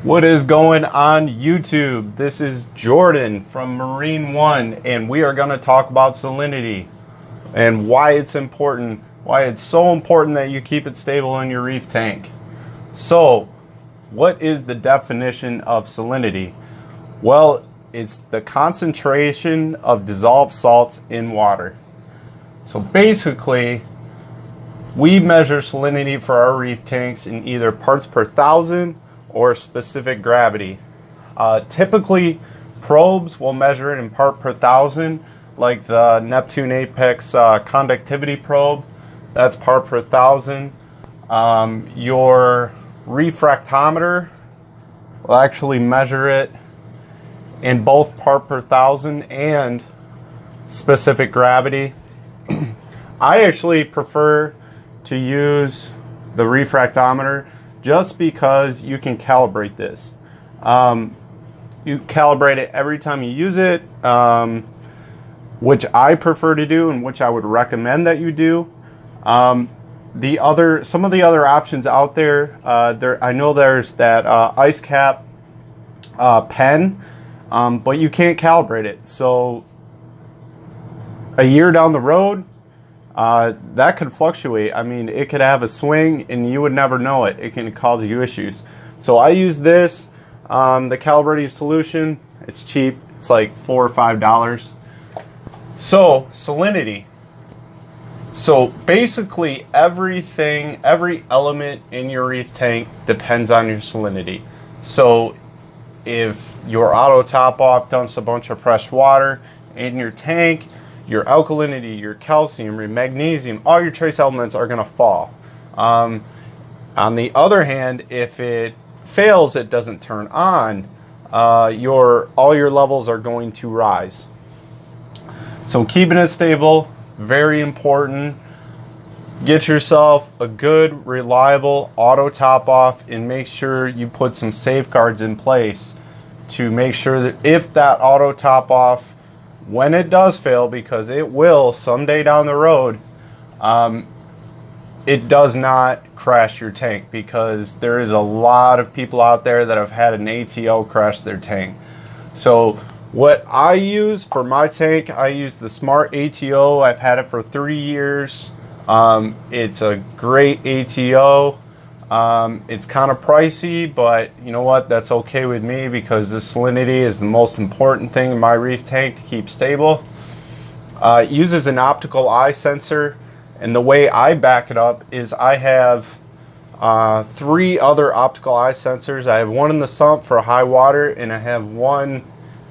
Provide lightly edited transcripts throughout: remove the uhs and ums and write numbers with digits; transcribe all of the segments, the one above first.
What is going on YouTube? This is Jordan from Marine One, and we are going to talk about salinity and why it's important, why it's so important that you keep it stable in your reef tank. So, what is the definition of salinity? Well, it's the concentration of dissolved salts in water. So basically, we measure salinity for our reef tanks in either parts per thousand or specific gravity. Typically, probes will measure it in part per thousand, like the Neptune Apex conductivity probe. That's part per thousand. Your refractometer will actually measure it in both part per thousand and specific gravity. I actually prefer to use the refractometer just because you can calibrate this. You calibrate it every time you use it, which I prefer to do and which I would recommend that you do. Some of the other options out there, I know there's that ice cap pen, but you can't calibrate it. So a year down the road, that could fluctuate. I mean, it could have a swing and you would never know it. It can cause you issues. So I use this, the calibrating solution. It's cheap. It's like $4 or $5. So salinity. So basically every element in your reef tank depends on your salinity. So if your auto top off dumps a bunch of fresh water in your tank, your alkalinity, your calcium, your magnesium, all your trace elements are going to fall. On the other hand, if it fails, it doesn't turn on, all your levels are going to rise. So keeping it stable, very important. Get yourself a good, reliable auto top off and make sure you put some safeguards in place to make sure that if that auto top off, when it does fail, because it will someday down the road, it does not crash your tank, because there is a lot of people out there that have had an ATO crash their tank. So what I use for my tank, I use the Smart ATO. I've had it for 3 years. It's a great ATO. It's kind of pricey, but you know what? That's okay with me, because the salinity is the most important thing in my reef tank to keep stable. It uses an optical eye sensor, and the way I back it up is I have 3 other optical eye sensors. I have one in the sump for high water, and I have one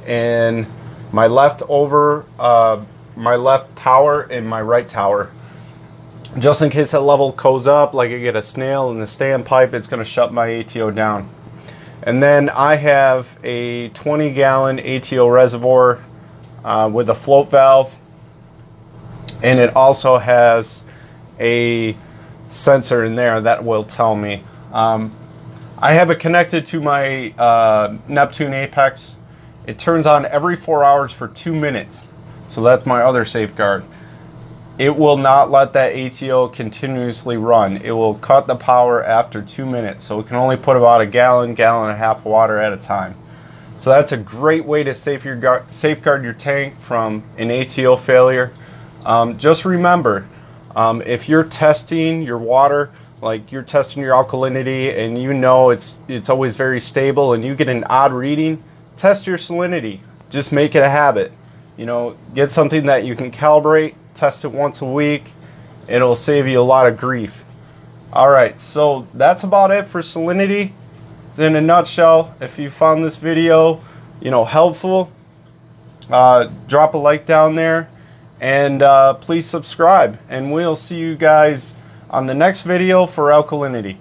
in my left tower and my right tower. Just in case that level goes up, like I get a snail in the standpipe, it's going to shut my ATO down. And then I have a 20-gallon ATO reservoir with a float valve, and it also has a sensor in there that will tell me. I have it connected to my Neptune Apex. It turns on every 4 hours for 2 minutes, so that's my other safeguard. It will not let that ATO continuously run. It will cut the power after 2 minutes. So it can only put about a gallon and a half of water at a time. So that's a great way to safeguard your tank from an ATO failure. Just remember, if you're testing your water, like you're testing your alkalinity and you know it's always very stable and you get an odd reading, test your salinity. Just make it a habit. You know, get something that you can calibrate. Test it once a week. It'll save you a lot of grief. Alright, so that's about it for salinity. In a nutshell, if you found this video, helpful, drop a like down there, and please subscribe. And we'll see you guys on the next video for alkalinity.